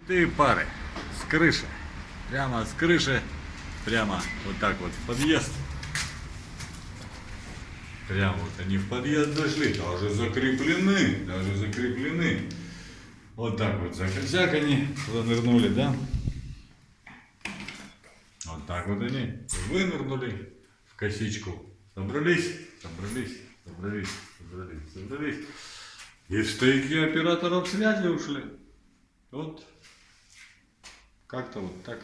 Ты пары с крыши. Прямо с крыши. Прямо вот так вот в подъезд. Прямо вот они в подъезд зашли. Даже закреплены. Даже закреплены. Вот так вот закосяк они занырнули, да? Вот так вот они вынырнули в косичку. Собрались, собрались, собрались, собрались, собрались. И в стояки операторов связи ушли. Вот. Как-то вот так.